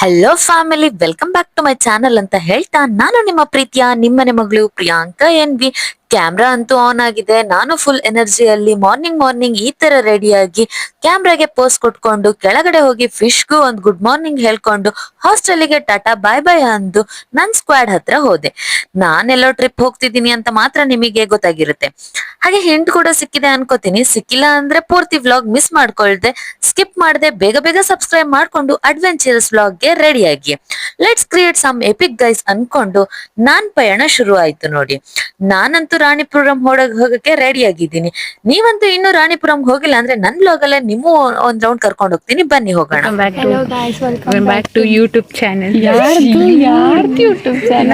Hello family, welcome back to my channel ಅಂತ ಹೇಳ್ತಾ ನಾನು ನಿಮ್ಮ ಪ್ರೀತಿಯ ನಿಮ್ಮನೆ ಮಗಳು ಪ್ರಿಯಾಂಕಾ ಎನ್.ವಿ. ಕ್ಯಾಮ್ರಾ ಅಂತೂ ಆನ್ ಆಗಿದೆ. ನಾನು ಫುಲ್ ಎನರ್ಜಿಯಲ್ಲಿ ಮಾರ್ನಿಂಗ್ ಈ ತರ ರೆಡಿಯಾಗಿ ಕ್ಯಾಮ್ರಾಗೆ ಪೋಸ್ ಕೊಟ್ಕೊಂಡು ಕೆಳಗಡೆ ಹೋಗಿ ಫಿಶ್ಗೂ ಒಂದು ಗುಡ್ ಮಾರ್ನಿಂಗ್ ಹೇಳ್ಕೊಂಡು ಹಾಸ್ಟೆಲ್ಗೆ ಟಾಟಾ ಬಾಯ್ ಬಾಯ್ ಅಂದು ನನ್ ಸ್ಕ್ವಾಡ್ ಹತ್ರ ಹೋದೆ. ನಾನೆಲ್ಲೋ ಟ್ರಿಪ್ ಹೋಗ್ತಿದ್ದೀನಿ ಅಂತ ಮಾತ್ರ ನಿಮಗೆ ಗೊತ್ತಾಗಿರುತ್ತೆ. ಹಾಗೆ ಹಿಂಟ್ ಕೂಡ ಸಿಕ್ಕಿದೆ ಅನ್ಕೋತೀನಿ. ಸಿಕ್ಕಿಲ್ಲ ಅಂದ್ರೆ ಪೂರ್ತಿ ವ್ಲಾಗ್ ಮಿಸ್ ಮಾಡ್ಕೊಳ್ದೆ, ಸ್ಕಿಪ್ ಮಾಡದೆ ಬೇಗ ಸಬ್ಸ್ಕ್ರೈಬ್ ಮಾಡ್ಕೊಂಡು ಅಡ್ವೆಂಚರಸ್ ವ್ಲಾಗ್ಗೆ ರೆಡಿ ಆಗಿ let's create some epic guys ಅನ್ಕೊಂಡು ನಾನ್ ಪಯಣ ಶುರು ಆಯ್ತು ನೋಡಿ. ನಾನಂತೂ ರಾಣಿಪುರಂ ಹೋಗಕ್ಕೆ ರೆಡಿ ಆಗಿದ್ದೀನಿ. ನೀವಂತೂ ಇನ್ನು ರಾಣಿಪುರಂ ಹೋಗಿಲ್ಲ ಅಂದ್ರೆ ನನ್ ವ್ಲಾಗ್ ಅಲ್ಲೇ ನೀವು ಒಂದ್ ರೌಂಡ್ ಕರ್ಕೊಂಡು ಹೋಗ್ತೀನಿ, ಬನ್ನಿ ಹೋಗೋಣ. Welcome back to YouTube channel.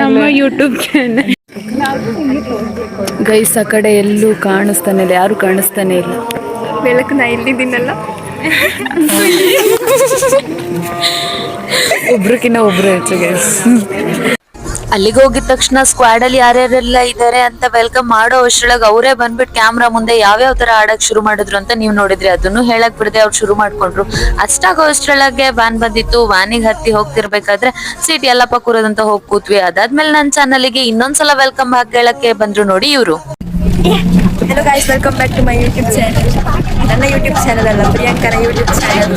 ನಮ್ಮ ಯೂಟ್ಯೂಬ್ ಚಾನೆಲ್ ಗೈಸ್, ಆ ಕಡೆ ಎಲ್ಲೂ ಕಾಣಿಸ್ತಾನೆ ಇಲ್ಲ, ಯಾರು ಕಾಣಿಸ್ತಾನೆ ಇಲ್ಲ. ಬೆಳಕು ನಾ ಇಲ್ಲಿದ್ದೀನಲ್ಲ, ಒಬ್ರಕ್ಕಿನ್ನ ಒಬ್ರು ಹೆಚ್ಚು ಗೈಸ್. ಅಲ್ಲಿಗೆ ಹೋಗಿದ ತಕ್ಷಣ ಸ್ಕ್ವಾಡ್ ಅಲ್ಲಿ ಯಾರ್ಯಾರೆಲ್ಲ ಇದಾರೆ ಅಂತ ವೆಲ್ಕಮ್ ಮಾಡೋ ಅಷ್ಟ್ರೊಳಗೆ ಅವರೇ ಬಂದ್ಬಿಟ್ಟು ಕ್ಯಾಮ್ರಾ ಮುಂದೆ ಯಾವ್ಯಾವ ತರ ಆಡಕ್ ಶುರು ಮಾಡಿದ್ರು ಅಂತ ನೀವು ನೋಡಿದ್ರಿ. ಅದನ್ನು ಹೇಳಕ್ ಬಿಡದೆ ಅವ್ರು ಶುರು ಮಾಡ್ಕೊಂಡ್ರು. ಅಷ್ಟಾಗೋ ಅಷ್ಟ್ರೊಳಗೆ ವ್ಯಾನ್ ಬಂದಿತ್ತು. ವ್ಯಾನಿಗೆ ಹತ್ತಿ ಹೋಗ್ತಿರ್ಬೇಕಾದ್ರೆ ಸೀಟ್ ಎಲ್ಲಪ್ಪ ಕೂರೋದಂತ ಹೋಗಿ ಕೂತ್ವಿ. ಅದಾದ್ಮೇಲೆ ನನ್ನ ಚಾನಲ್ಗೆ ಇನ್ನೊಂದ್ಸಲ ವೆಲ್ಕಮ್ ಹೇಳಕ್ಕೆ ಬಂದ್ರು ನೋಡಿ ಇವರು. Hello guys, welcome back to my YouTube channel. ನನ್ನ ಯೂಟ್ಯೂಬ್ ಚಾನೆಲ್ ಅಲ್ಲ, ಪ್ರಿಯಾಂಕನ YouTube channel.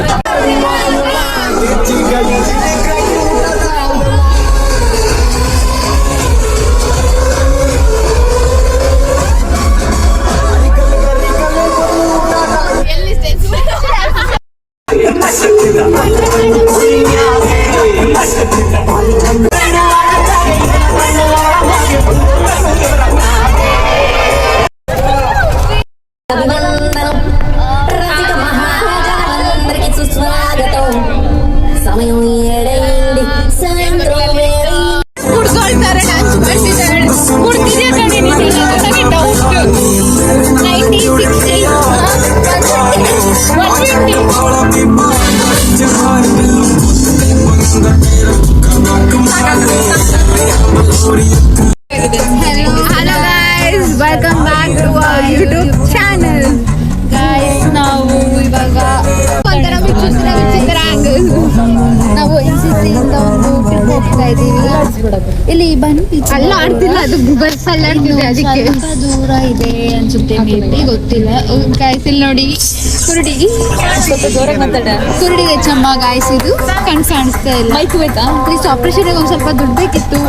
Hello guys, welcome back to our YouTube channel. Guys, ನಾವು ಇವಾಗ ಒಂಥರ ವಿಚಿತ್ರ ಆಂಗಲ್. ನಾವು NCC ಇಂದ ಒಂದು ಟ್ರಿಪ್ ಹೋಗ್ತಾ ಇದ್ದೀವಿ. ಇಲ್ಲಿ ಬನ್ನಿ, ಅಲ್ಲ ಆಡ್ತಿಲ್ಲ, ಅದು ಬಸ್ ಅಲ್ಲಿ ಆಡ್ತಿದೆ, ಅದಕ್ಕೆ ದೂರ ಇದೆ ಅನ್ಸುತ್ತೆ, ಮೇಬಿ ಗೊತ್ತಿಲ್ಲ. ಗಾಯ್ಸ್ ಇಲ್ಲಿ ನೋಡಿ, ಕುರುಡಿ ಹೆಚ್ಚಮ್ಮ ಗಾಯ್ಸ್, ಇದು ಕಾಣಿಸ್ತಾ ಇಲ್ಲ. ಪ್ಲೀಸ್ ಆಪರೇಷನ್ಗೆ ಒಂದು ಸ್ವಲ್ಪ ದುಡ್ಡು ಬೇಕಿತ್ತು,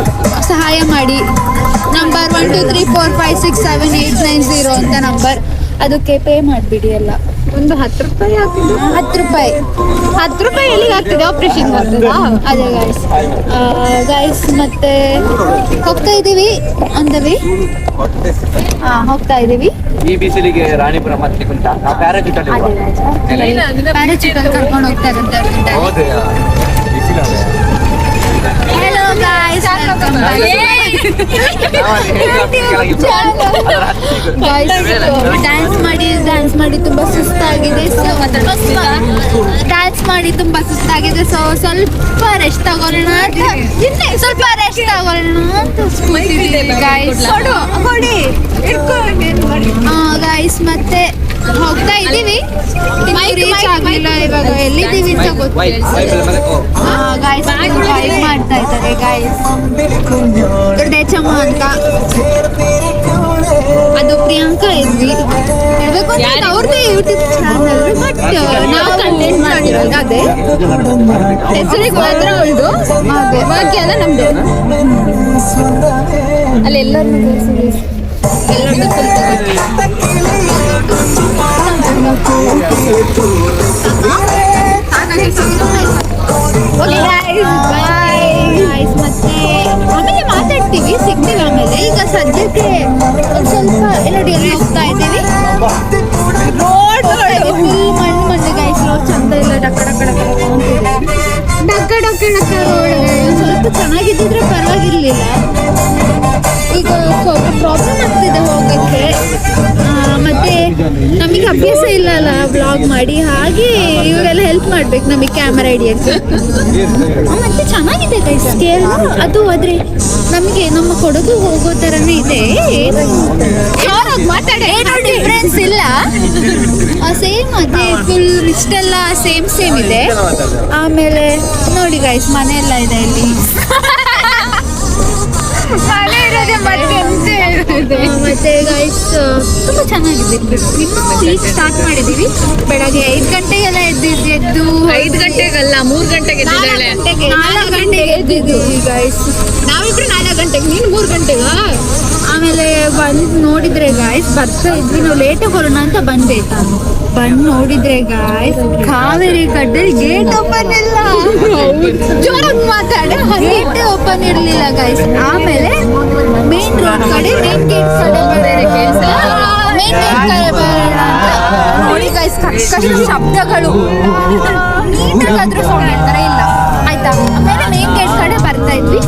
ಸಹಾಯ ಮಾಡಿ. ನಂಬರ್ 1234567890 ಅಂತ ನಂಬರ್, ಅದಕ್ಕೆ ಪೇ ಮಾಡಿಬಿಡಿ. ಎಲ್ಲ ಒಂದು 10 ರೂಪಾಯಿ ಆಗ್ತಿದೆ. 10 ರೂಪಾಯಿ ಎಲ್ಲಿಗೆ ಆಗ್ತಿದೆ? ಆಪರೇಷನ್ ಆಗ್ತದಾ? ಅದೇ ಗೈಸ್ ಮತ್ತೆ ಹೋಗ್ತಾ ಇದ್ದೀವಿ, ಅಂದವಿ ಹೋಗ್ತಾ ಇದ್ದೀವಿ. ಈ ಬಿಸಿಲಿಗೆ ರಾಣಿಪುರ ಮತ್ತೆ ನಾವು ಪ್ಯಾರಾಚೂಟ್ ಕರ್ಕೊಂಡು ಹೋಗ್ತಾ ಇರುತ್ತೆ. Hello guys, welcome back. Dance ಮಾಡಿ ತುಂಬಾ ಸುಸ್ತಾಗಿದೆ. ಸೊ ಸ್ವಲ್ಪ ರೆಸ್ಟ್ ತಗೊಳ್ಳೋಣ ಅಂತ ಗೈಸ್ ಮತ್ತೆ ಹೋಗ್ತಾ ಇದೀವಿ. ರೀಚ್ ಆಗಿಲ್ಲ, ಇವಾಗ ಎಲ್ಲಿದ್ದೀವಿ ಅಂತ ಗೊತ್ತಿಲ್ಲ. ಗಾಯ್ಸ್ ಮಾಡ್ತಾ ಇದ್ದಾರೆ ಗಾಯ್ಸ್, ದೊಡ್ಡಚಮ್ಮ ಅಂತ, ಅದು ಪ್ರಿಯಾಂಕಾ ಇದ್ವಿ. ಹೇಳ್ಬೇಕು ಅಂತ ಅವ್ರದ್ದೇ ಯೂಟ್ಯೂಬ್ ಚಾನಲ್, ಬಟ್ ನಾವು ಕಂಟೆಂಟ್ ಮಾಡಿರೋದು ಅದೇ ಹೆಸರಿಗೆ ಮಾತ್ರ ಉಳ್ದು, ಅದೇ ಬಾಕಿ ಎಲ್ಲ ನಮ್ದು. ಅಲ್ಲಿ ಎಲ್ಲರನ್ನೂ ಎಲ್ಲರದ್ದು ಫುಲ್ ಮತ್ತೆ ಆಮೇಲೆ ಮಾತಾಡ್ತೀವಿ, ಸಿಗ್ತೀವಿ ಆಮೇಲೆ. ಈಗ ಸದ್ಯಕ್ಕೆ ಒಂದು ಸ್ವಲ್ಪ ನೋಡಿ ಎಲ್ಲಿ ಹೋಗ್ತಾ ಇದ್ದೀವಿ. ಫುಲ್ ಮಣ್ಣು ಗೈಸ್, ರೋಡ್ ಚಂದ ಇಲ್ಲ, ಡಕ್ಕ ರೋಡ್. ಸ್ವಲ್ಪ ಚೆನ್ನಾಗಿದ್ದಿದ್ರೆ ಪರವಾಗಿರ್ಲಿಲ್ಲ. ಈಗ ಸ್ವಲ್ಪ ಪ್ರಾಬ್ಲಮ್ ಆಗ್ತಿದೆ ಹೋಗಕ್ಕೆ. ಮತ್ತೆ ನಮಗೆ ಅಭ್ಯಾಸ ಇಲ್ಲ ಅಲ್ಲ ವ್ಲಾಗ್ ಮಾಡಿ, ಹಾಗೆ ಇವರೆಲ್ಲ ಹೆಲ್ಪ್ ಮಾಡ್ಬೇಕು ನಮಗೆ ಕ್ಯಾಮರಾ ಹಿಡಿಯಕ್ಕೆ. ಮತ್ತೆ ಚೆನ್ನಾಗಿದೆ ಗೈಸ್ ಸ್ಕೇಲ್ ಅದು. ಆದ್ರೆ ನಮಗೆ ನಮ್ಮ ಕೊಡಗು ಹೋಗೋ ತರನೇ ಇದೆ. ಏನು ಡಿಫ್ರೆನ್ಸ್ ಇಲ್ಲ, ಸೇಮ್ ಅದೇ ಫುಲ್ ಇಷ್ಟೆಲ್ಲ ಸೇಮ್ ಇದೆ. ಆಮೇಲೆ ನೋಡಿ ಗೈಸ್ ಮನೆ ಎಲ್ಲ ಇದೆ ಇಲ್ಲಿ. ಮನೆ ಇರೋದೇ ಮತ್ತೆ ಗೈಸ್ ತುಂಬಾ ಚೆನ್ನಾಗಿದೆ. ಇನ್ನು ಸ್ಟಾರ್ಟ್ ಮಾಡಿದೀವಿ ಬೆಳಗ್ಗೆ 5 ಗಂಟೆಗೆಲ್ಲ ಎದ್ದು 5 ಗಂಟೆಗಲ್ಲ 3 ಗಂಟೆಗೆ 4 ಗಂಟೆಗೆ ಎದ್ದಿದ್ದೀವಿ ಗೈಸ್. ನಾವಿಬ್ರು 4 ಗಂಟೆಗೆ, ನೀನು 3 ಗಂಟೆಗ. ಆಮೇಲೆ ಬಂದು ನೋಡಿದ್ರೆ ಗಾಯ್ಸ್ ಬರ್ತಾ ಇದ್ವಿ, ನಾವು ಲೇಟಾಗಿ ಬರೋಣ ಅಂತ ಬಂದು ನೋಡಿದ್ರೆ ಗಾಯ್ಸ್ ಕಾವೇರಿ ಕಡ್ಡಲ್ಲಿ ಗೇಟ್ ಓಪನ್ ಇಲ್ಲ. ಜೋರಾಗಿ ಮಾತಾಡ, ಗೇಟ್ ಓಪನ್ ಇರ್ಲಿಲ್ಲ ಗಾಯ್ಸ್. ಆಮೇಲೆ ಮೇನ್ ರೋಡ್ ಕಡೆ ಮೇನ್ ಗೇಟ್ ಕಡೆ ನೋಡಿ ಗೈಸ್ ಕಷ್ಟ ಶಬ್ದಗಳು ನೀಟಾಗಾದ್ರೂ ಸೌಂಡ್ ಇರ್ತಾರೆ ಇಲ್ಲ ಆಯ್ತಾ. ಆಮೇಲೆ ಮೇನ್ ಗೇಟ್ ಕಡೆ ಬರ್ತಾ ಇದ್ವಿ.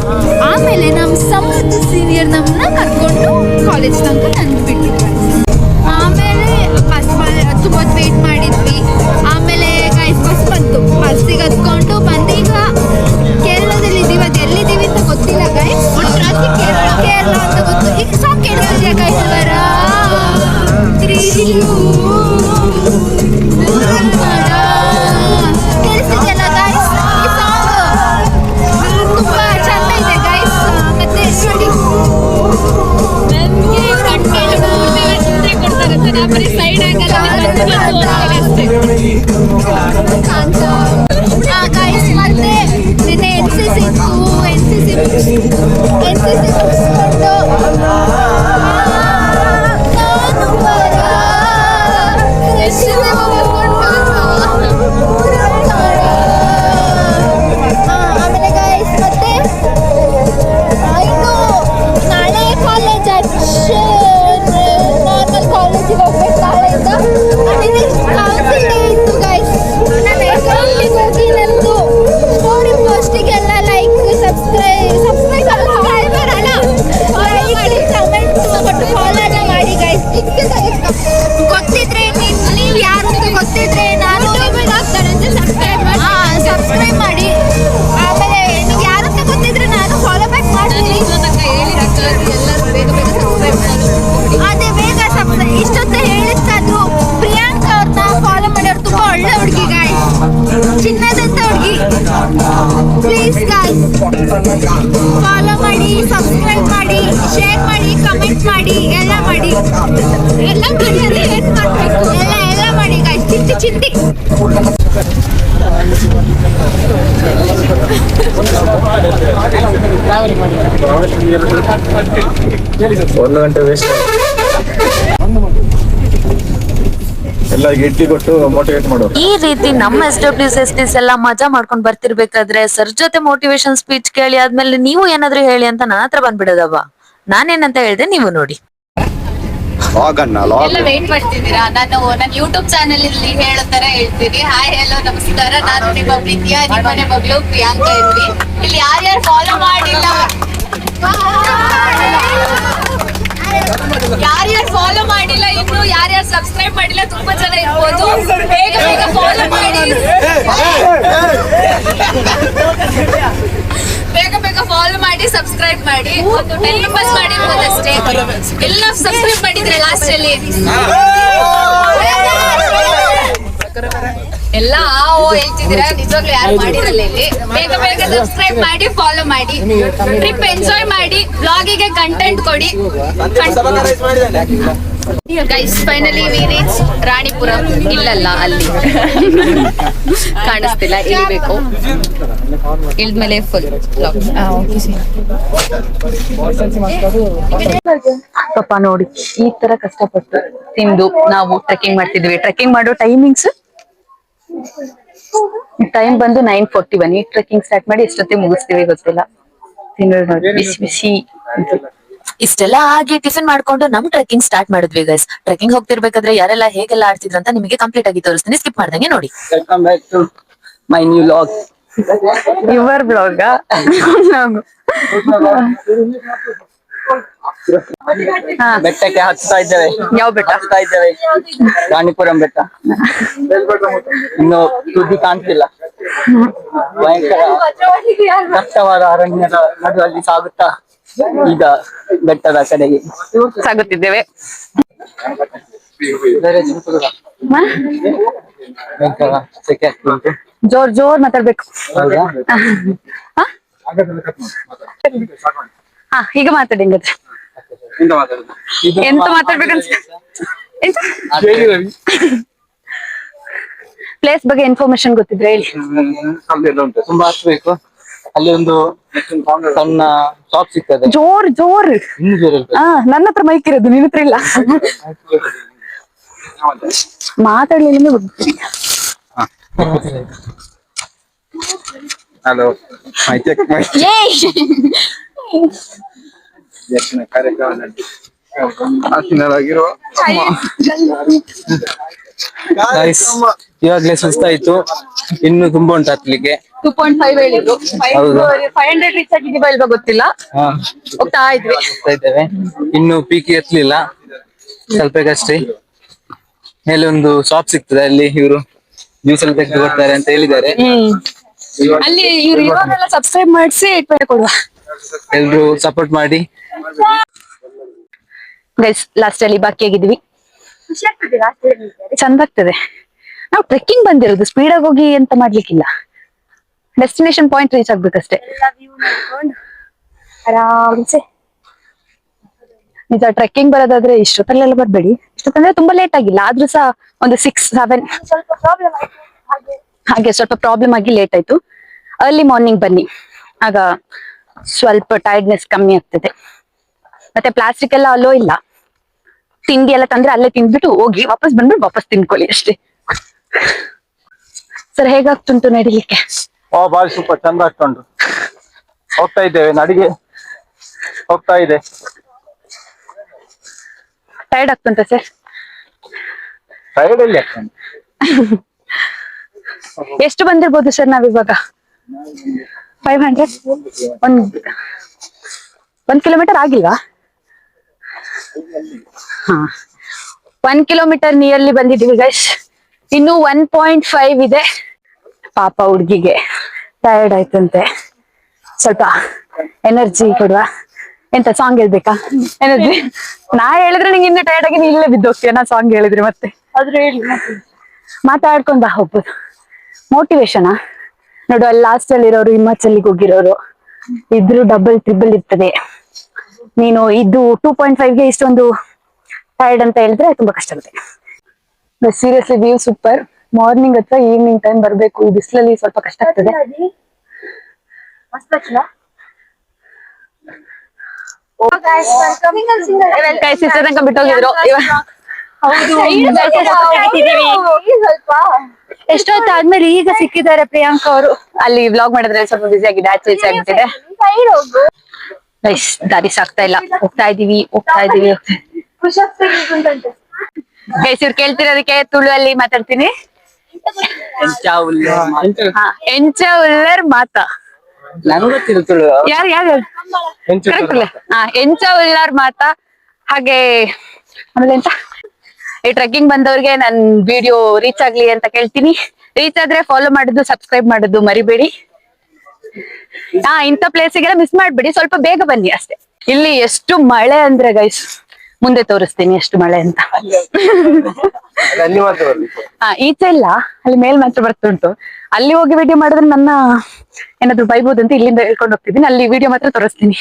ಆಮೇಲೆ ನಮ್ಮ ಸಮರ್ಥ ಸೀನಿಯರ್ ನಮ್ಮನ್ನ ಕರ್ಕೊಂಡು ಕಾಲೇಜ್ ತನಕ ತಂದು ಬಿಟ್ಟಿದ್ವಿ. ಆಮೇಲೆ ಬಸ್ ತುಂಬ ವೇಟ್ ಮಾಡಿದ್ವಿ. ಆಮೇಲೆ ಗೈಸ್ ಬಸ್ ಬಂತು, ಬಸ್ಸಿಗೆ ಹತ್ಕೊಂಡು ಬಂದೀಗ ಕೇರಳದಲ್ಲಿ ಇದ್ದೀವಿ. ಅದು ಎಲ್ಲಿದ್ದೀವಿ ಅಂತ ಗೊತ್ತಿಲ್ಲ ಗೈಸ್, ಕೇರಳ ಅಂತ ಗೊತ್ತು. ಈಗ ಸಾಂಗ್ ಕೇಳಿಸ್ತಿದ್ಯಾ ಗೈಸ್? ಕೇಳಿಸ್ತಿದ್ಯಲ್ಲ ಗೈಸ್? ಈ ಸಾಂಗ್ ತುಂಬಾ ಚಂದ ಇದೆ ಗೈಸ್. ಮತ್ತೆ ಗೈಸ್ ಮತ್ತೆ ನಿನ್ನೆ NCC ಇತ್ತು. NCC ಮುಗಿಸ್ಕೊಂಡು ಆಮೇಲೆ ಗೈಸ್ ಮತ್ತೆ ಇನ್ನು ನಾಳೆ ಕಾಲೇಜ್ ನಾರ್ಮಲ್ ಕಾಲೇಜಿಗೆ ಹೋಗ್ಬೇಕು ನಾಳೆಯಿಂದ. ಕೌನ್ಸಿಲ್ ಡೇ ಇತ್ತು ಗೈಸ್. ನಾನು ಅಕೌಂಟಿಗೆ ಹೋಗಿ ನಂದು ಸ್ಟೋರಿ ಪೋಸ್ಟಿಗೆಲ್ಲ ಲೈಕ್ ಸಬ್ಸ್ಕ್ರೈಬರ್ ಅಲ್ಲ ಕಮೆಂಟ್ ಕೊಟ್ಟು ಫಾಲೋ ಮಾಡಿ ಗೈಸ್. ಗೊತ್ತಿದ್ರೆ ನೀವು ಯಾರು ಅಂತ ಗೊತ್ತಿದ್ರೆ ನಾನು ಸಬ್ಸ್ಕ್ರೈಬ್ ಮಾಡಿ. ಆಮೇಲೆ ನೀವು ಯಾರು ಅಂತ ಗೊತ್ತಿದ್ರೆ ನಾನು ಫಾಲೋ ಬ್ಯಾಕ್ ಮಾಡ್ತೀನಿ. ಅದೇ ಬೇಗ ಸಬ್ಸ್ಕ್ರೈಬ್. ಇಷ್ಟೊತ್ತ ಹೇಳಿಸ್ತಾದ್ರು ಪ್ರಿಯಾಂಕಾ ಅವ್ರನ್ನ ಫಾಲೋ ಮಾಡೋರು ತುಂಬಾ ಒಳ್ಳೆ ಹುಡುಗಿ ಗಾಯ್ಸ್, ಚಿನ್ನದಂತ ಹುಡುಗಿ. ಪ್ಲೀಸ್ ಗಾಯ್ಸ್ ಫಾಲೋ ಮಾಡಿ, ಸಬ್ಸ್ಕ್ರೈಬ್ ಮಾಡಿ, ಶೇರ್ ಮಾಡಿ, ಕಮೆಂಟ್ ಮಾಡಿ, ಎಲ್ಲ ಮಾಡಿ ಅಂದ್ರೆ ಏನ್ ಮಾಡ್ಬೇಕು ಎಲ್ಲ ಮಾಡಿ ಗಾಯ್ಸ್. ಚಿಂತಿ 1 ಗಂಟೆ ವೇಸ್ಟ್. ಎಲ್ಲ ಗೆಟ್ಟಿ ಕೊಟ್ಟು ಮೋಟಿವೇಟ್ ಮಾಡೋರು. ಈ ರೀತಿ ನಮ್ಮ SWSTs ಎಲ್ಲ ಮಜಾ ಮಾಡ್ಕೊಂಡ್ ಬರ್ತಿರ್ಬೇಕಾದ್ರೆ ಸರ್ ಜೊತೆ ಮೋಟಿವೇಶನ್ ಸ್ಪೀಚ್ ಕೇಳಿ ಆದ್ಮೇಲೆ ನೀವು ಏನಾದ್ರು ಹೇಳಿ ಅಂತ ನನ್ನ ಹತ್ರ ಬಂದ್ಬಿಡೋದವ್ವ. ನಾನೇನಂತ ಹೇಳ್ದೆ ನೀವು ನೋಡಿ. ಎಲ್ಲ ವೇಟ್ ಮಾಡ್ತಿದ್ದೀರಾ? ನಾನು ನನ್ನ ಯೂಟ್ಯೂಬ್ ಚಾನೆಲ್ ಇಲ್ಲಿ ಹೇಳೋ ತರ ಹೇಳ್ತೀನಿ. ಹಾಯ್ ಹಲೋ ನಮಸ್ಕಾರ, ನಾನು ನಿಮ್ಮ ಪ್ರೀತಿಯ ನಿಮ್ಮನೆ ಮಗಳು ಪ್ರಿಯಾಂಕಾ ಎನ್ವಿ. ಇಲ್ಲಿ ಯಾರ್ಯಾರು ಫಾಲೋ ಮಾಡಿಲ್ಲ, ಇನ್ನು ಯಾರ್ಯಾರು ಸಬ್ಸ್ಕ್ರೈಬ್ ಮಾಡಿಲ್ಲ, ತುಂಬಾ ಜನ ಇರ್ಬೋದು. ಬೇಗ ಬೇಗ ಫಾಲೋ ಮಾಡಿ, ಬೇಗ ಫಾಲೋ ಮಾಡಿ, ಸಬ್ಸ್ಕ್ರೈಬ್ ಮಾಡಿ. ಒಂದು 10 ಮೆಂಬರ್ಸ್ ಮಾಡಿರ್ಬೋದು ಅಷ್ಟೇ. ಎಲ್ಲ ಸಬ್ಸ್ಕ್ರೈಬ್ ಮಾಡಿದ್ರೆ ಲಾಸ್ಟ್ ಅಲ್ಲಿ ಎಲ್ಲ ಹೇಳ್ತಿದ್ದೀರಾ, ನಿಜವಾಗ್ಲೂ ಯಾರು ಮಾಡಿರಲ್ಲ ಇಲ್ಲಿ. ಬೇಗ ಸಬ್ಸ್ಕ್ರೈಬ್ ಮಾಡಿ, ಫಾಲೋ ಮಾಡಿ, ಟ್ರಿಪ್ ಎಂಜಾಯ್ ಮಾಡಿ, ಬ್ಲಾಗಿಗೆ ಕಂಟೆಂಟ್ ಕೊಡಿ. Guys finally we reach Ranipuram. ಇಲ್ಲಲ್ಲ ಅಲ್ಲಿ ಕಾಣಿಸ್ತಿಲ್ಲ, ಇಳಿಬೇಕು. ಇಳಿದ್ಮೇಲೆ ಫುಲ್ ಪಾಪ ನೋಡಿ ಈ ತರ ಕಷ್ಟಪಟ್ಟು ತಿಂದು ನಾವು ಟ್ರೆಕ್ಕಿಂಗ್ ಮಾಡ್ತಿದ್ವಿ. ಟ್ರೆಕ್ಕಿಂಗ್ ಮಾಡೋ ಟೈಮಿಂಗ್ಸ್ ಟೈಮ್ ಬಂದು 9:41. ಈ ಟ್ರೆಕ್ಕಿಂಗ್ ಸ್ಟಾರ್ಟ್ ಮಾಡಿ ಎಷ್ಟೊತ್ತಿಗೆ ಮುಗಿಸ್ತೀವಿ ಗೊತ್ತಿಲ್ಲ. ತಿನ್ನೋದು ನೋಡಿ ಬಿಸಿ ಬಿಸಿ ಅಂತ. ಇಷ್ಟೆಲ್ಲ ಆಗಿ ಟಿಫಿನ್ ಮಾಡ್ಕೊಂಡು ನಮ್ ಟ್ರೆಕ್ಕಿಂಗ್ ಸ್ಟಾರ್ಟ್ ಮಾಡಿದ್ವಿ ಗೈಸ್. ಟ್ರೆಕ್ಕಿಂಗ್ ಹೋಗ್ತಿರ್ಬೇಕಾದ್ರೆ ಯಾರೆಲ್ಲ ಹೇಗೆಲ್ಲ ಆಡ್ತಿದ್ರು ಅಂತ ನಿಮಗೆ ಕಂಪ್ಲೀಟ್ ಆಗಿ ತೋರಿಸ್ತೀನಿ, ಸ್ಕಿಪ್ ಮಾಡ್ದಂಗೆ ನೋಡಿ. Welcome back to my new vlog. Your blog ಬೆಟ್ಟಕ್ಕೆ ಹತ್ತಾ ಇದ್ದೇವೆ. ಯಾವ ಬೆಟ್ಟ? ಹತ್ತಾ ಇದ್ದೇವೆ ರಾಣಿಪುರಂ ಬೆಟ್ಟ. ಇನ್ನು ತುದಿ ಕಾಣ್ತಿಲ್ಲ. ಭಯಂಕರ ದಟ್ಟವಾದ ಅರಣ್ಯದ ನಡುವಲ್ಲಿ ಸಾಗುತ್ತಾ ಈಗ ಬೆಟ್ಟದ ಕಡೆಗೆ ಸಾಗುತ್ತಿದ್ದೇವೆ. ಭಯಂಕರ ಸೆಕೆ ಆಗ್ತುಂಟು. ಜೋರ್ ಮಾತಾಡ್ಬೇಕು. ಹೌದಾ? ಹಾ ಈಗ ಮಾತಾಡಿ ಹಂಗಾದ್ರೆ. ಎಂತ ಮಾತಾಡ್ಬೇಕಂತ ಎಂತ ಪ್ಲೇಸ್ ಬಗ್ಗೆ ಇನ್ಫಾರ್ಮೇಶನ್ ಗೊತ್ತಿದ್ರೆ ಹೇಳಿ. ತುಂಬಾ ಹತ್ಬೇಕು. ಅಲ್ಲಿ ಒಂದು ಸಣ್ಣ ಶಾಪ್ ಸಿಗ್ತದೆ. ಜೋರ್ ಇನ್ನು ಜೋರಲ್ಲಿ. ಹಾ ನನ್ನ ಹತ್ರ ಮೈಕ್ ಇರೋದು, ನಿನ್ನ ಹತ್ರ ಇಲ್ಲ. ಮಾತಾಡ್ಲಿಲ್ಲ ಗೊತ್ತಿಲ್ಲ. ಹಲೋ ಕಾರ್ಯಕ್ರಮದಲ್ಲಿ ಆಸೀನರಾಗಿರುವ ಇವಾಗ್ಲೇ ಸುಸ್ತಾಯ್ತು, ಇನ್ನು ತುಂಬಾ ಉಂಟು ಹತ್ಲಿಕ್ಕೆ. 2.5 ಹೇಳಿದ್ರು. ಹೌದು. 500 ರೀಚ್ ಆಗಿದ್ದೀವಾ ಇಲ್ವಾ ಗೊತ್ತಿಲ್ಲ. ಹೋಗ್ತಾ ಇದ್ವಿ. ಹೋಗ್ತಾ ಇದ್ದೇವೆ. ಇನ್ನು ಪೀಕಿ ಎತ್ತಲಿಲ್ಲ, ಸ್ವಲ್ಪಕ್ಕಷ್ಟೇ. ಮೇಲೆ ಒಂದು ಶಾಪ್ ಸಿಗ್ತದೆ, ಅಲ್ಲಿ ಇವರು ಜ್ಯೂಸ್ ಎಲ್ಲ ತೆಗೆದು ಕೊಡ್ತಾರೆ ಅಂತ ಹೇಳಿದ್ದಾರೆ. ಅಲ್ಲಿ ಇವ್ರು ಇವಾಗೆಲ್ಲ ಸಬ್ಸ್ಕ್ರೈಬ್ ಮಾಡಿಸಿ ಕೊಡುವ. ಎಲ್ರು ಸಪೋರ್ಟ್ ಮಾಡಿ. ಗೈಸ್ ಲಾಸ್ಟ್ ಅಲ್ಲಿ ಬಾಕಿ ಆಗಿದ್ವಿ. ಚಂದ ಆಗ್ತದೆ. ನಾವು ಟ್ರೆಕ್ಕಿಂಗ್ ಬಂದಿರೋದು, ಸ್ಪೀಡ್ ಆಗಿ ಹೋಗಿ ಎಂತ ಮಾಡ್ಲಿಕ್ಕಿಲ್ಲ. ಡೆಸ್ಟಿನೇಷನ್ ಪಾಯಿಂಟ್ ರೀಚ್ ಆಗ್ಬೇಕಷ್ಟೇ. ಆರಾಮ್ಸೆ ನಿಜ ಟ್ರೆಕ್ಕಿಂಗ್ ಬರೋದಾದ್ರೆ ಇಷ್ಟೊತ್ತಲ್ಲೆಲ್ಲ ಬರ್ಬೇಡಿ. ಇಷ್ಟೊತ್ತಂದ್ರೆ ತುಂಬಾ ಲೇಟ್ ಆಗಿಲ್ಲ, ಆದ್ರೂ ಸಹ ಒಂದು 6-7 ಹಾಗೆ ಸ್ವಲ್ಪ ಪ್ರಾಬ್ಲಮ್ ಆಗಿ ಲೇಟ್ ಆಯ್ತು. ಅರ್ಲಿ ಮಾರ್ನಿಂಗ್ ಬನ್ನಿ, ಆಗ ಸ್ವಲ್ಪ ಟೈರ್ಡ್ನೆಸ್ ಕಮ್ಮಿ ಆಗ್ತದೆ. ಮತ್ತೆ ಪ್ಲಾಸ್ಟಿಕ್ ಎಲ್ಲ ಅಲ್ಲೋ ಇಲ್ಲ. ತಿಂಡಿ ಎಲ್ಲ ತಂದ್ರೆ ಅಲ್ಲೇ ತಿಂದ್ಬಿಟ್ಟು ಹೋಗಿ ವಾಪಸ್ ಬಂದ್ಬಿಟ್ಟು ವಾಪಸ್ ತಿನ್ಕೊಳ್ಳಿ ಅಷ್ಟೇ. ಸರ್ ಹೇಗಾಗ್ತುಂಟು ನಡಿಲಿಕ್ಕೆ? ಬಾರಿ ಸೂಪರ್, ಚಂದ ಆಗ್ತುಂಟು. ಹೋಗ್ತಾ ಇದ್ದೇವೆ, ನಡಿಗೆ ಹೋಗ್ತಾ ಇದೆ. Tired ಆಗ್ತುಂಟ sir? ಟೈರ್ಡ್ ಅಲ್ಲಿ ಆಗ್ತಾನೆ. ಎಷ್ಟು ಬಂದಿರ್ಬೋದು ಸರ್ ನಾವಿವಾಗ? 500? 1 ಕಿಲೋಮೀಟರ್ ಆಗಿಲ್ವಾ? ಹಾ 1 ಕಿಲೋಮೀಟರ್ ನಿಯರ್ಲಿ ಬಂದಿದ್ದೀವಿ ಗೈಸ್. ಇನ್ನು 1.5 ಇದೆ. ಪಾಪ ಹುಡ್ಗಿಗೆ ಟಯರ್ಡ್ ಆಯ್ತಂತೆ, ಸ್ವಲ್ಪ ಎನರ್ಜಿ ಕೊಡುವ. ಎಂತ ಸಾಂಗ್ ಹೇಳ್ಬೇಕಾ? ಎನರ್ಜಿ ನಾ ಹೇಳಿದ್ರೆ ನಿಂಗೆ ಇನ್ನು ಟಯರ್ಡ್ ಆಗಿ ನೀ ಇಲ್ಲೇ ಬಿದ್ದೋಗ್ತೀಯ. ನಾ ಸಾಂಗ್ ಹೇಳಿದ್ರೆ ಮತ್ತೆ ಮಾತಾಡ್ಕೊಂಡ್ ಬಾ ಹೋಗ್ಬೋದು. ಮೋಟಿವೇಶನಾ ನೋಡು, ಅಲ್ಲಿ ಲಾಸ್ಟ್ ಅಲ್ಲಿ ಇರೋರು ಹಿಮಾಚಲಿಗೆ ಹೋಗಿರೋರು ಇದ್ರು ಡಬಲ್ ಟ್ರಿಬಲ್ ಇರ್ತದೆ. ನೀನು ಇದು 2.5ಗೆ ಇಷ್ಟೊಂದು ಟೈರ್ಡ್ ಅಂತ ಹೇಳಿದ್ರೆ ತುಂಬಾ ಕಷ್ಟ ಆಗುತ್ತೆ. Seriously view super. ಮಾರ್ನಿಂಗ್ ಅಥವಾ ಈವ್ನಿಂಗ್ ಟೈಮ್ ಬರ್ಬೇಕು, ಈ ಬಿಸಿಲಲ್ಲಿ ಸ್ವಲ್ಪ ಕಷ್ಟ ಆಗ್ತದೆ. ಬಿಟ್ಟೋಗಿದ್ರು. ಎಷ್ಟೊತ್ತಾದ್ಮೇಲೆ ಈಗ ಸಿಕ್ಕಿದ್ದಾರೆ ಪ್ರಿಯಾಂಕಾ ಅವರು. ಅಲ್ಲಿ ವ್ಲಾಗ್ ಮಾಡಿದ್ರೆ ಸ್ವಲ್ಪ ಬಿಸಿ ಆಗಿದೆ, ಆಚೆ ಆಗ್ಬಿಟ್ಟಿದೆ. ದಾರಿ ಸಾಕ್ತಾ ಇಲ್ಲ. ಹೋಗ್ತಾ ಇದೀವಿ. ಗೈಸ್ ಇವ್ರು ಕೇಳ್ತಿರೋದಕ್ಕೆ ತುಳುವಲ್ಲಿ ಮಾತಾಡ್ತೀನಿ. ಎಂಚ ಉಲ್ಲರ್ ಮಾತಾ ನಂಗೆ ಗೊತ್ತಿಲ್ಲ ತುಳು. ಯಾರು ಎಂಚ ಉಲ್ಲಾರ್ ಮಾತಾ. ಹಾಗೆ ಆಮೇಲೆ ಎಂತ, ಈ ಟ್ರೆಕ್ಕಿಂಗ್ ಬಂದವ್ರಿಗೆ ನನ್ ವಿಡಿಯೋ ರೀಚ್ ಆಗ್ಲಿ ಅಂತ ಕೇಳ್ತೀನಿ. ರೀಚ್ ಆದ್ರೆ ಫಾಲೋ ಮಾಡುದು, ಸಬ್ಸ್ಕ್ರೈಬ್ ಮಾಡುದು ಮರಿಬೇಡಿ. ಇಂಥ ಪ್ಲೇಸಿಗೆಲ್ಲ ಮಿಸ್ ಮಾಡ್ಬೇಡಿ, ಸ್ವಲ್ಪ ಬೇಗ ಬನ್ನಿ ಅಷ್ಟೇ. ಇಲ್ಲಿ ಎಷ್ಟು ಮಳೆ ಅಂದ್ರೆ ಗೈಸ್, ಮುಂದೆ ತೋರಿಸ್ತೀನಿ ಎಷ್ಟು ಮಳೆ ಅಂತ. ಈಚೆ ಇಲ್ಲ, ಅಲ್ಲಿ ಮೇಲ್ ಮಾತ್ರ ಬರ್ತುಂಟು. ಅಲ್ಲಿ ಹೋಗಿ ವಿಡಿಯೋ ಮಾಡಿದ್ರೆ ನನ್ನ ಏನಾದ್ರು ಬೈಬೋದಂತ ಇಲ್ಲಿಂದ ಹೇಳ್ಕೊಂಡು ಹೋಗ್ತಿದ್ದೀನಿ. ಅಲ್ಲಿ ವಿಡಿಯೋ ಮಾತ್ರ ತೋರಿಸ್ತೀನಿ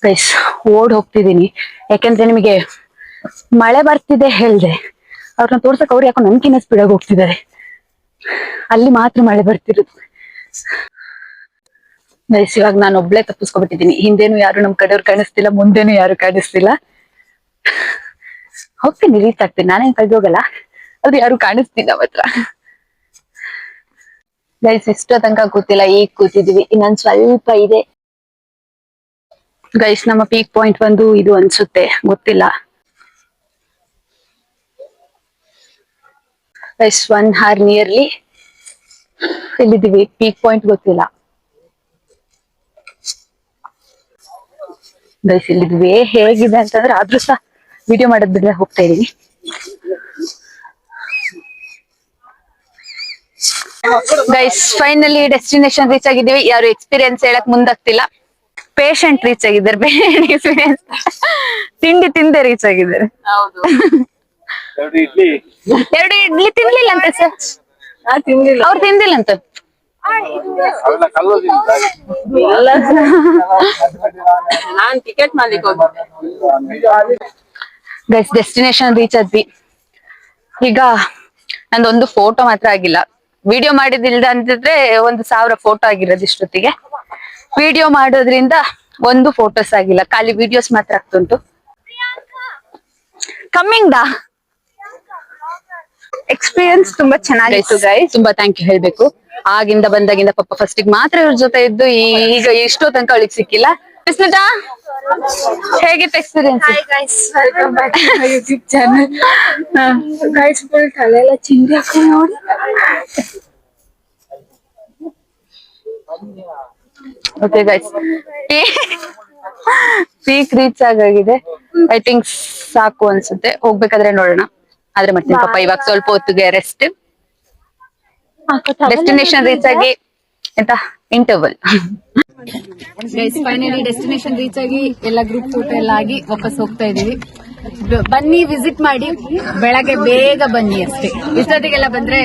ಗೈಸ್. ಓಡ್ ಹೋಗ್ತಿದ್ದೀನಿ ಯಾಕೆಂದ್ರೆ ನಿಮಗೆ ಮಳೆ ಬರ್ತಿದೆ ಹೇಳ್ದೆ, ಅವ್ರನ್ನ ತೋರ್ಸಕ್ ಅವ್ರು ಯಾಕೋ ನನ್ಕಿನ್ನ ಸ್ಪೀಡ್ ಆಗಿ ಹೋಗ್ತಿದ್ದಾರೆ. ಅಲ್ಲಿ ಮಾತ್ರ ಮಳೆ ಬರ್ತಿರೋದು ಗೈಸ್. ಇವಾಗ ನಾನು ಒಬ್ಳೆ ತಪ್ಪಿಸ್ಕೊಬಿಟ್ಟಿದ್ದೀನಿ. ಹಿಂದೇನು ಯಾರು ನಮ್ ಕಡೆಯವ್ರು ಕಾಣಿಸ್ತಿಲ್ಲ, ಮುಂದೇನು ಯಾರು ಕಾಣಿಸ್ತಿಲ್ಲ. ಹೋಗ್ತೀನಿ, ರೀಚ್ ಆಗ್ತೀನಿ, ನಾನೇನ್ ಕಳ್ದು ಹೋಗಲ್ಲ. ಅದು ಯಾರು ಕಾಣಿಸ್ತಿಲ್ಲ ಮಾತ್ರ ಗೈಸ್. ಎಷ್ಟೋ ತನಕ ಕೂತಿಲ್ಲ, ಈಗ ಕೂತಿದೀವಿ. ಇನ್ನೊಂದ್ ಸ್ವಲ್ಪ ಇದೆ ಗೈಸ್. ನಮ್ಮ ಪೀಕ್ ಪಾಯಿಂಟ್ ಬಂದು ಇದು ಅನ್ಸುತ್ತೆ, ಗೊತ್ತಿಲ್ಲ ಗೈಸ್. 1 hour ನಿಯರ್ಲಿ ಇಲ್ಲಿದ್ದೀವಿ. ಪೀಕ್ ಪಾಯಿಂಟ್ ಗೊತ್ತಿಲ್ಲ. ಗೈಸ್ ಇಲ್ಲಿ ವೇ ಹೇಗಿದೆ ಅಂತಂದ್ರೆ ಆದ್ರೂ ಸಹ ವಿಡಿಯೋ ಮಾಡೋದ್ ಬಿಡ್ದೆ ಹೋಗ್ತಾ ಇದೀವಿ. ಗೈಸ್ ಫೈನಲಿ ಡೆಸ್ಟಿನೇಷನ್ ರೀಚ್ ಆಗಿದ್ದೀವಿ. ಯಾರು ಎಕ್ಸ್ಪೀರಿಯನ್ಸ್ ಹೇಳಕ್ ಮುಂದಾಗ್ತಿಲ್ಲ. ಪೇಷಂಟ್ ರೀಚ್ ಆಗಿದ್ದಾರೆ, ಎಕ್ಸ್ಪೀರಿಯನ್ಸ್ ತಿಂಡಿ ತಿಂದೆ ರೀಚ್ ಆಗಿದ್ದಾರೆ. ಎರಡು ಇಡ್ಲಿ 2 ಇಡ್ಲಿ ತಿನ್ಲಿಲ್ಲ ಅಂತ ಸರ್, ಅವ್ರು ತಿಂದಿಲ್ಲ ಅಂತ. ಅವೆಲ್ಲ ಕಲ್ಲೋದಿಲ್ಲ. ನಾನ್ ಟಿಕೆಟ್ ಮಾಡ್ಲಿಕ್ಕೆ ಗೈಸ್ ಡೆಸ್ಟಿನೇಷನ್ ರೀಚ್ ಆದ್ವಿ. ಈಗ ನಂದೊಂದು ಫೋಟೋ ಮಾತ್ರ ಆಗಿಲ್ಲ. ವಿಡಿಯೋ ಮಾಡಿದಿಲ್ದ ಅಂತಿದ್ರೆ 1000 ಫೋಟೋ ಆಗಿರೋದು ಇಷ್ಟೊತ್ತಿಗೆ. ವಿಡಿಯೋ ಮಾಡೋದ್ರಿಂದ ಒಂದು ಫೋಟೋಸ್ ಆಗಿಲ್ಲ, ಖಾಲಿ ವಿಡಿಯೋಸ್ ಮಾತ್ರ ಆಗ್ತುಂಟು. ಕಮ್ಮಿಂಗ್ ದಾ ಎಕ್ಸ್ಪೀರಿಯನ್ಸ್ ತುಂಬಾ ಚೆನ್ನಾಗಿತ್ತು ಗೈಸ್. ತುಂಬಾ ಥ್ಯಾಂಕ್ ಯು ಹೇಳ್ಬೇಕು. ಆಗಿಂದ ಬಂದಾಗಿಂದ ಪಾಪ ಫಸ್ಟಿಗೆ ಮಾತ್ರ ಇವ್ರ ಜೊತೆ ಇದ್ದು ಈಗ ಇಷ್ಟೋ ತನಕ ಅವಳಿಗೆ ಸಿಕ್ಕಿಲ್ಲ. ಸ್ಮಿತಾ ಹೇಗಿತ್ತು experience? Hi guys, welcome back to my YouTube channel. Guys full ತಲೆಲ್ಲ ಚಿಂದಿ ಹಾಕೊಂಡು ನೋಡಿ. ಓಕೆ ಗೈಸ್, ಪೀಕ್ ರೀಚ್ ಆಗಿದೆ. ಐ ಥಿಂಕ್ ಸಾಕು ಅನ್ಸುತ್ತೆ, ಹೋಗ್ಬೇಕಾದ್ರೆ ನೋಡೋಣ. ಆದ್ರೆ ಮಾಡ್ತೀನಿ ಪಾಪ ಇವಾಗ ಸ್ವಲ್ಪ ಹೊತ್ತಿಗೆ ರೆಸ್ಟ್. ಡೆಸ್ಟಿನೇಷನ್ ರೀಚ್ ಆಗಿ ಎಂತ interval. Guys finally destination reach ಆಗಿ ಎಲ್ಲ ಗ್ರೂಪ್ ಫೋಟೋ ಎಲ್ಲ ಆಗಿ ವಾಪಸ್ ಹೋಗ್ತಾ ಇದೀವಿ. ಬನ್ನಿ ವಿಸಿಟ್ ಮಾಡಿ, ಬೆಳಗ್ಗೆ ಬೇಗ ಬನ್ನಿ ಅಷ್ಟೇ. ಇಷ್ಟೊತ್ತಿಗೆಲ್ಲ ಬಂದ್ರೆ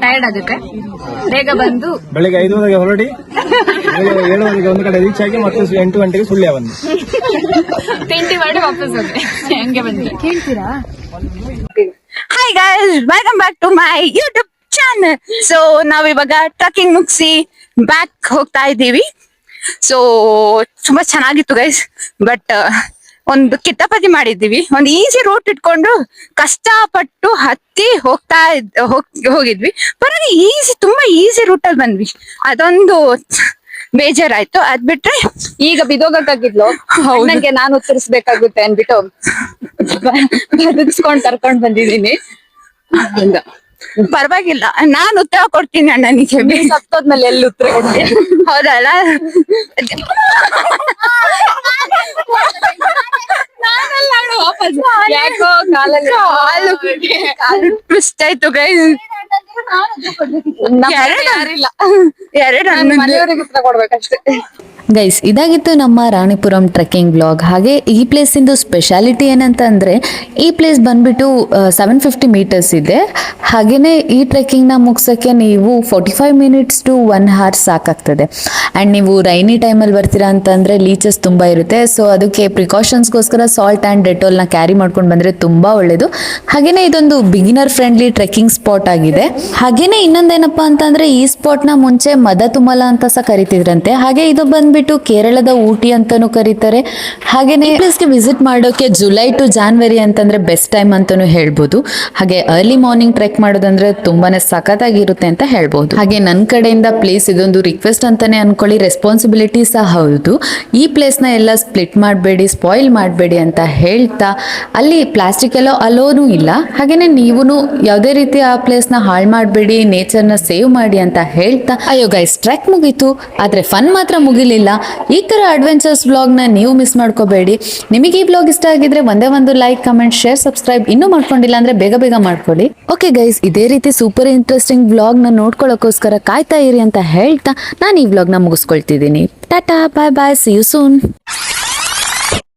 ಟೈರ್ಡ್ ಆಗುತ್ತೆ. ಬೇಗ ಬಂದು ಬೆಳಿಗ್ಗೆ 5 ಗಂಟೆಗೆ ಹೊರಡಿ 7 ಗಂಟೆಗೆ ಒಂದು ಕಡೆ ರೀಚ್ ಆಗಿ ಮತ್ತೆ 8 ಗಂಟೆಗೆ ಸುಳ್ಯ ಬಂದು ತಿಂಡಿ ಮಾಡಿ ವಾಪಸ್ ಹೋಗಿ ಹಂಗೆ ಬನ್ನಿ. ಕೇಳ್ತೀರಾ? Hi guys, welcome back to my YouTube channel. So ನಾವ್ ಇವಾಗ ಟ್ರಕ್ಕಿಂಗ್ ಮುಗಿಸಿ ಬ್ಯಾಕ್ ಹೋಗ್ತಾ ಇದ್ದೀವಿ. ಸೊ ತುಂಬಾ ಚೆನ್ನಾಗಿತ್ತು ಗೈಸ್, ಬಟ್ ಒಂದು ಕಿತಾಪತಿ ಮಾಡಿದ್ದೀವಿ. ಒಂದು ಈಸಿ ರೂಟ್ ಇಟ್ಕೊಂಡು ಕಷ್ಟಪಟ್ಟು ಹತ್ತಿ ಹೋಗಿದ್ವಿ. ಪರವಾಗಿ ಈಸಿ, ತುಂಬಾ ಈಸಿ ರೂಟ್ ಅಲ್ಲಿ ಬಂದ್ವಿ. ಅದೊಂದು ಬೇಜಾರಾಯ್ತು. ಅದ್ ಬಿಟ್ರೆ ಈಗ ಬಿದೋಗಕ್ಕಾಗಿದ್ಲು ನಂಗೆ ನಾನು ಉತ್ತರಿಸ್ಬೇಕಾಗುತ್ತೆ ಅನ್ಬಿಟ್ಟು ಬದುಕ್ಸ್ಕೊಂಡ್ ಕರ್ಕೊಂಡ್ ಬಂದಿದೀನಿ. ಪರವಾಗಿಲ್ಲ, ನಾನ್ ಉತ್ತರ ಕೊಡ್ತೀನಿ ಅಣ್ಣನಿಗೆ. ಸತ್ತೋದ್ಮೇಲೆ ಎಲ್ಲಿ ಉತ್ತರ ಕೊಡ್ತೀನಿ? ಹೌದಲ್ಲ? ಯಾಕೋ ಕಾಲು ಟ್ವಿಸ್ಟ್ ಆಯ್ತು ಗೈಸ್. ಎರಡು ಮನೆಯವರಿಗೆ ಉತ್ತರ ಕೊಡ್ಬೇಕಷ್ಟೇ. ಗೈಸ್, ಇದಾಗಿತ್ತು ನಮ್ಮ ರಾಣಿಪುರಂ ಟ್ರೆಕ್ಕಿಂಗ್ ಬ್ಲಾಗ್. ಹಾಗೆ ಈ ಪ್ಲೇಸ್ ಇಂದು ಸ್ಪೆಷಾಲಿಟಿ ಏನಂತ ಅಂದ್ರೆ, ಈ ಪ್ಲೇಸ್ ಬಂದ್ಬಿಟ್ಟು 750 ಮೀಟರ್ಸ್ ಇದೆ. ಹಾಗೇನೆ ಈ ಟ್ರೆಕ್ಕಿಂಗ್ ನ ಮುಗ್ಸಕ್ಕೆ ನೀವು 45 ಮಿನಿಟ್ಸ್ ಟು 1 ಅವರ್ ಸಾಕಾಗ್ತದೆ. ಅಂಡ್ ನೀವು ರೈನಿ ಟೈಮಲ್ಲಿ ಬರ್ತೀರಾ ಅಂತಂದ್ರೆ ಲೀಚಸ್ ತುಂಬಾ ಇರುತ್ತೆ. ಸೊ ಅದಕ್ಕೆ ಪ್ರಿಕಾಷನ್ಸ್ಗೋಸ್ಕರ ಸಾಲ್ಟ್ ಅಂಡ್ ಡೆಟೋಲ್ ನ ಕ್ಯಾರಿ ಮಾಡ್ಕೊಂಡು ಬಂದ್ರೆ ತುಂಬಾ ಒಳ್ಳೇದು. ಹಾಗೇನೆ ಇದೊಂದು ಬಿಗಿನರ್ ಫ್ರೆಂಡ್ಲಿ ಟ್ರೆಕ್ಕಿಂಗ್ ಸ್ಪಾಟ್ ಆಗಿದೆ. ಹಾಗೇನೆ ಇನ್ನೊಂದೇನಪ್ಪಾ ಅಂತಂದ್ರೆ, ಈ ಸ್ಪಾಟ್ ನ ಮುಂಚೆ ಮದತುಮಲ ಅಂತ ಸಹ ಕರಿತಿದ್ರಂತೆ. ಹಾಗೆ ಇದು ಬಂದ್ಬಿಟ್ಟು ಕೇರಳದ ಊಟಿ ಅಂತಾನೂ ಕರೀತಾರೆ. ಹಾಗೇನೆ ಪ್ಲೇಸ್ಗೆ ವಿಸಿಟ್ ಮಾಡೋಕೆ ಜುಲೈ ಟು ಜಾನ್ವರಿ ಅಂತಂದ್ರೆ ಬೆಸ್ಟ್ ಟೈಮ್ ಅಂತಾನೂ ಹೇಳ್ಬೋದು. ಹಾಗೆ ಅರ್ಲಿ ಮಾರ್ನಿಂಗ್ ಟ್ರೆಕ್ ಮಾಡೋದಂದ್ರೆ ತುಂಬಾನೇ ಸಖತ್ತಾಗಿರುತ್ತೆ ಅಂತ ಹೇಳ್ಬೋದು. ಹಾಗೆ ನನ್ನ ಕಡೆಯಿಂದ ಪ್ಲೇಸ್ ಇದೊಂದು ರಿಕ್ವೆಸ್ಟ್ ಅಂತಾನೆ ಅನ್ಕೊಳ್ಳಿ, ರೆಸ್ಪಾನ್ಸಿಬಿಲಿಟಿ ಸಹ ಹೌದು. ಈ ಪ್ಲೇಸ್ ನ ಎಲ್ಲ ಸ್ಪ್ಲಿಟ್ ಮಾಡಬೇಡಿ, ಸ್ಪಾಯಿಲ್ ಮಾಡಬೇಡಿ ಅಂತ ಹೇಳ್ತಾ, ಅಲ್ಲಿ ಪ್ಲಾಸ್ಟಿಕ್ ಎಲ್ಲ ಅಲೋನೂ ಇಲ್ಲ. ಹಾಗೇನೆ ನೀವುನು ಯಾವುದೇ ರೀತಿ ಆ ಪ್ಲೇಸ್ ನ ಹಾಳು ಮಾಡಬೇಡಿ, ನೇಚರ್ ನ ಸೇವ್ ಮಾಡಿ ಅಂತ ಹೇಳ್ತಾ, ಅಯ್ಯೋ ಗೈಸ್ ಟ್ರೆಕ್ ಮುಗೀತು, ಆದ್ರೆ ಫನ್ ಮಾತ್ರ ಮುಗಿಲಿಲ್ಲ. ಈ ತರ ಅಡ್ವೆಂಚರ್ಸ್ ಬ್ಲಾಗ್ ನ ನೀವು ಮಿಸ್ ಮಾಡ್ಕೋಬೇಡಿ. ನಿಮಗೆ ಈ ಬ್ಲಾಗ್ ಇಷ್ಟ ಆಗಿದ್ರೆ ಒಂದೇ ಒಂದು ಲೈಕ್, ಕಮೆಂಟ್, ಶೇರ್, ಸಬ್ಸ್ಕ್ರೈಬ್ ಇನ್ನೂ ಮಾಡ್ಕೊಂಡಿಲ್ಲ ಅಂದ್ರೆ ಬೇಗ ಬೇಗ ಮಾಡ್ಕೊಳ್ಳಿ. ಓಕೆ ಗೈಸ್, ಇದೇ ರೀತಿ ಸೂಪರ್ ಇಂಟ್ರೆಸ್ಟಿಂಗ್ ಬ್ಲಾಗ್ ನ ನೋಡ್ಕೊಳ್ಳೋಕೋಸ್ಕರ ಕಾಯ್ತಾ ಇರಿ ಅಂತ ಹೇಳ್ತಾ ನಾನು ಈ ಬ್ಲಾಗ್ ನ ಮುಗಿಸ್ಕೊಳ್ತಿದ್ದೀನಿ. ಟಾಟಾ, ಬಾಯ್ ಬಾಯ್, ಸಿ ಯು ಸೂನ್.